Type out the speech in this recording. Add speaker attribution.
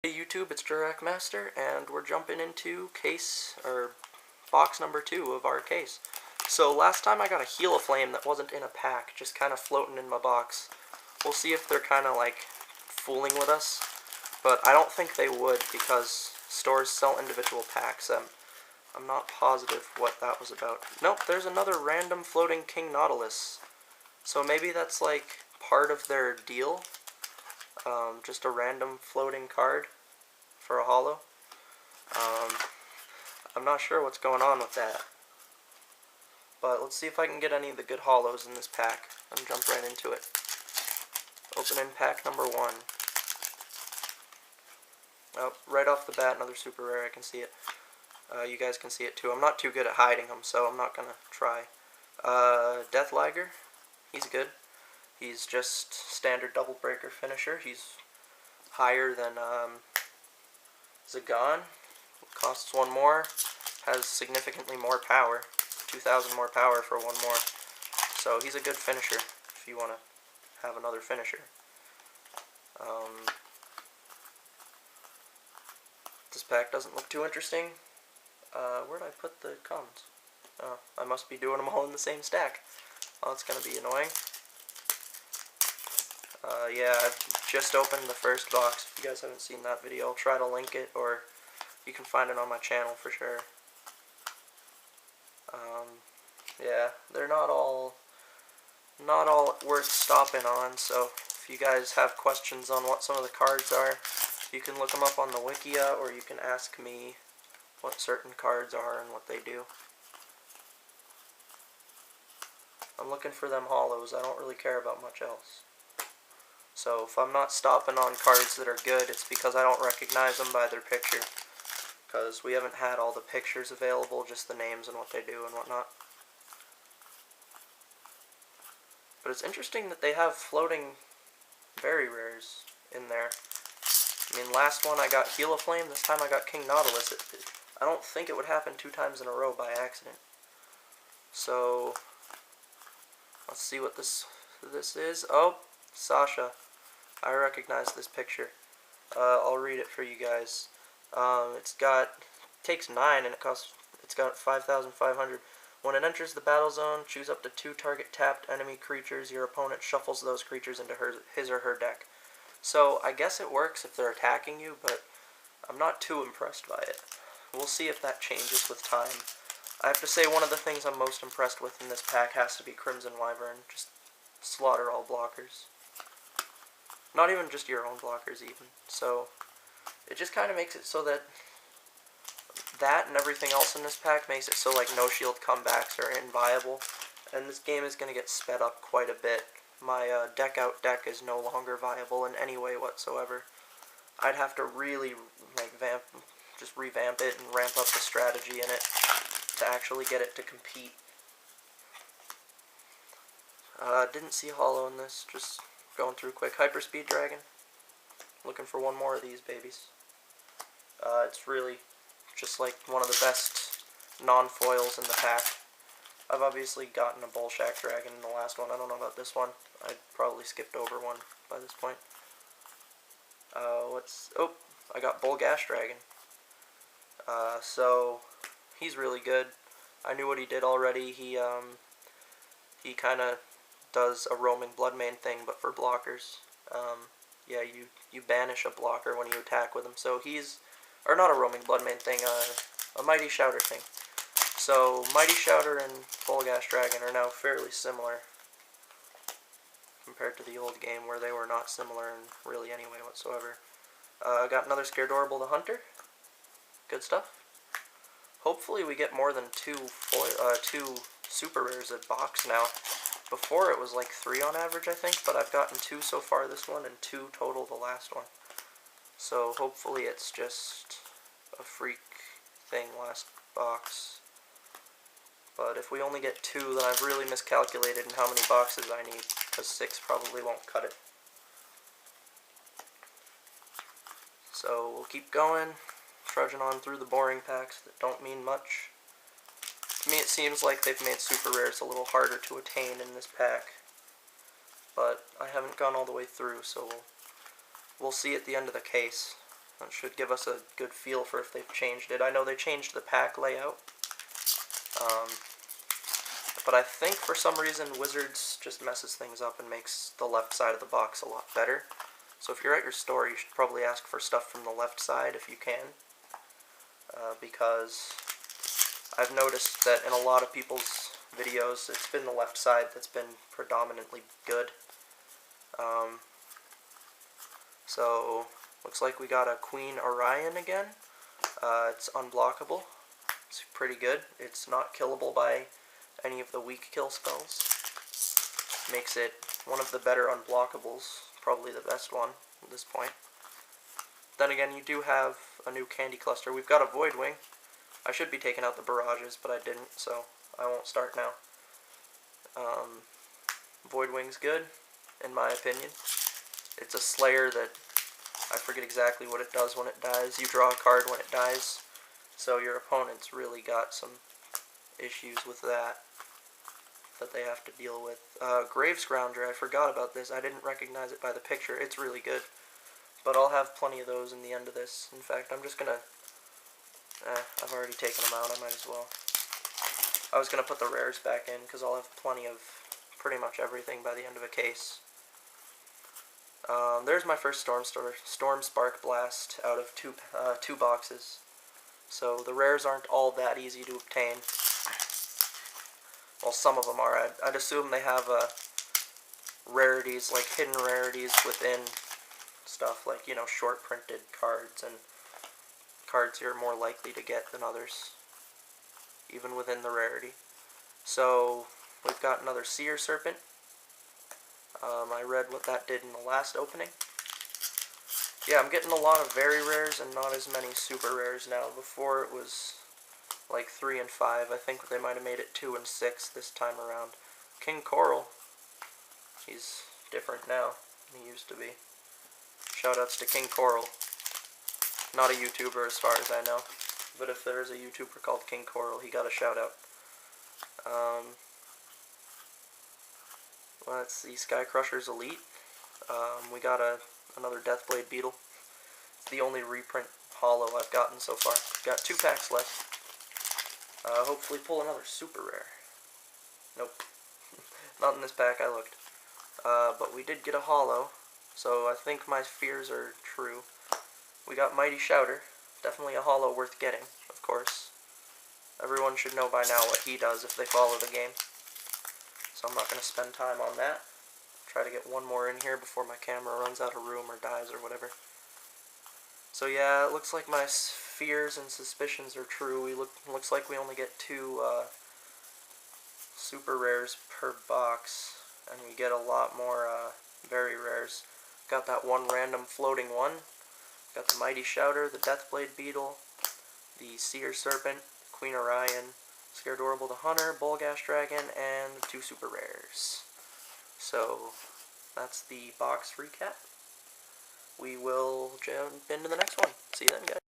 Speaker 1: Hey YouTube, it's Durak Master, and we're jumping into box number 2 of our case. So last time I got a Heal-A-Flame that wasn't in a pack, just kind of floating in my box. We'll see if they're kind of like fooling with us, but I don't think they would because stores sell individual packs. I'm not positive what that was about. Nope, there's another random floating King Nautilus. So maybe that's like part of their deal. Just a random floating card for a holo. I'm not sure what's going on with that. But let's see if I can get any of the good holos in this pack and jump right into it. Opening pack number 1. Oh, right off the bat, another super rare. I can see it. You guys can see it too. I'm not too good at hiding them, so I'm not going to try. Deathlagger. He's good. He's just standard double breaker finisher. He's higher than Zagon. Costs 1 more. Has significantly more power. 2,000 more power for 1 more. So he's a good finisher if you want to have another finisher. This pack doesn't look too interesting. Where'd I put the commons? Oh, I must be doing them all in the same stack. Oh, that's going to be annoying. Yeah, I've just opened the first box. If you guys haven't seen that video, I'll try to link it, or you can find it on my channel for sure. Yeah, they're not all worth stopping on, so if you guys have questions on what some of the cards are, you can look them up on the Wikia, or you can ask me what certain cards are and what they do. I'm looking for them holos. I don't really care about much else. So if I'm not stopping on cards that are good, it's because I don't recognize them by their picture. Because we haven't had all the pictures available, just the names and what they do and whatnot. But it's interesting that they have floating very rares in there. I mean, last one I got Heal-A-Flame, this time I got King Nautilus. I don't think it would happen 2 times in a row by accident. So, let's see what this is. Oh, Sasha. I recognize this picture. I'll read it for you guys. Takes 9 and it's got 5,500. When it enters the battle zone, choose up to 2 target tapped enemy creatures. Your opponent shuffles those creatures into his or her deck. So I guess it works if they're attacking you, but I'm not too impressed by it. We'll see if that changes with time. I have to say one of the things I'm most impressed with in this pack has to be Crimson Wyvern. Just slaughter all blockers. Not even just your own blockers even. So it just kind of makes it so that and everything else in this pack makes it so like no shield comebacks are inviable, and this game is going to get sped up quite a bit. My deck out deck is no longer viable in any way whatsoever. I'd have to really like revamp it and ramp up the strategy in it to actually get it to compete. Didn't see holo in this, just going through quick. Hyperspeed Dragon. Looking for 1 more of these babies. It's really just like one of the best non-foils in the pack. I've obviously gotten a Bullshack Dragon in the last one. I don't know about this one. I probably skipped over one by this point. Oh, I got Bullgash Dragon. So he's really good. I knew what he did already. He kind of does a roaming Bloodmane thing, but for blockers. Yeah, you banish a blocker when you attack with him. So or not a roaming Bloodmane thing, a Mighty Shouter thing. So Mighty Shouter and Bullgash Dragon are now fairly similar compared to the old game where they were not similar in really any way whatsoever. Got another Scaredorable the Hunter. Good stuff. Hopefully we get more than 2 super rares a box now. Before it was like 3 on average, I think, but I've gotten 2 so far this one and 2 total the last one. So hopefully it's just a freak thing last box. But if we only get 2, then I've really miscalculated in how many boxes I need, because 6 probably won't cut it. So we'll keep going, trudging on through the boring packs that don't mean much. To me it seems like they've made super rares a little harder to attain in this pack. But I haven't gone all the way through, so we'll see at the end of the case That should give us a good feel for if they've changed it. I know they changed the pack layout. But I think for some reason Wizards just messes things up and makes the left side of the box a lot better. So if you're at your store, you should probably ask for stuff from the left side if you can. Because I've noticed that in a lot of people's videos, it's been the left side that's been predominantly good. So, looks like we got a Queen Orion again. It's unblockable. It's pretty good. It's not killable by any of the weak kill spells. Makes it one of the better unblockables, probably the best one at this point. Then again, you do have a new candy cluster. We've got a Voidwing. I should be taking out the barrages, but I didn't, so I won't start now. Voidwing's good, in my opinion. It's a Slayer that, I forget exactly what it does when it dies. You draw a card when it dies, so your opponent's really got some issues with that they have to deal with. Grave Scrounger, I forgot about this. I didn't recognize it by the picture. It's really good, but I'll have plenty of those in the end of this. In fact, I'm just gonna... I've already taken them out, I might as well. I was gonna put the rares back in, because I'll have plenty of pretty much everything by the end of a case. There's my first Storm Spark Blast out of two boxes. So the rares aren't all that easy to obtain. Well, some of them are. I'd assume they have rarities, like hidden rarities within stuff, like, you know, short printed cards and cards you're more likely to get than others, even within the rarity. So we've got another Seer Serpent. I read what that did in the last opening. Yeah, I'm getting a lot of very rares and not as many super rares now. Before it was like 3 and 5. I think they might have made it 2 and 6 this time around. King Coral. He's different now than he used to be. Shoutouts to King Coral. Not a YouTuber as far as I know. But if there is a YouTuber called King Coral, he got a shout out. Let's see, Sky Crusher's Elite. We got another Deathblade Beetle. It's the only reprint holo I've gotten so far. Got 2 packs left. Hopefully pull another super rare. Nope. Not in this pack, I looked. But we did get a holo, so I think my fears are true. We got Mighty Shouter. Definitely a holo worth getting, of course. Everyone should know by now what he does if they follow the game. So I'm not going to spend time on that. Try to get one more in here before my camera runs out of room or dies or whatever. So yeah, it looks like my fears and suspicions are true. Looks like we only get 2 super rares per box, and we get a lot more very rares. Got that one random floating one. Got the Mighty Shouter, the Deathblade Beetle, the Seer Serpent, Queen Orion, Scaredorable the Hunter, Bolgash Dragon, and 2 super rares. So that's the box recap. We will jump into the next one. See you then, guys.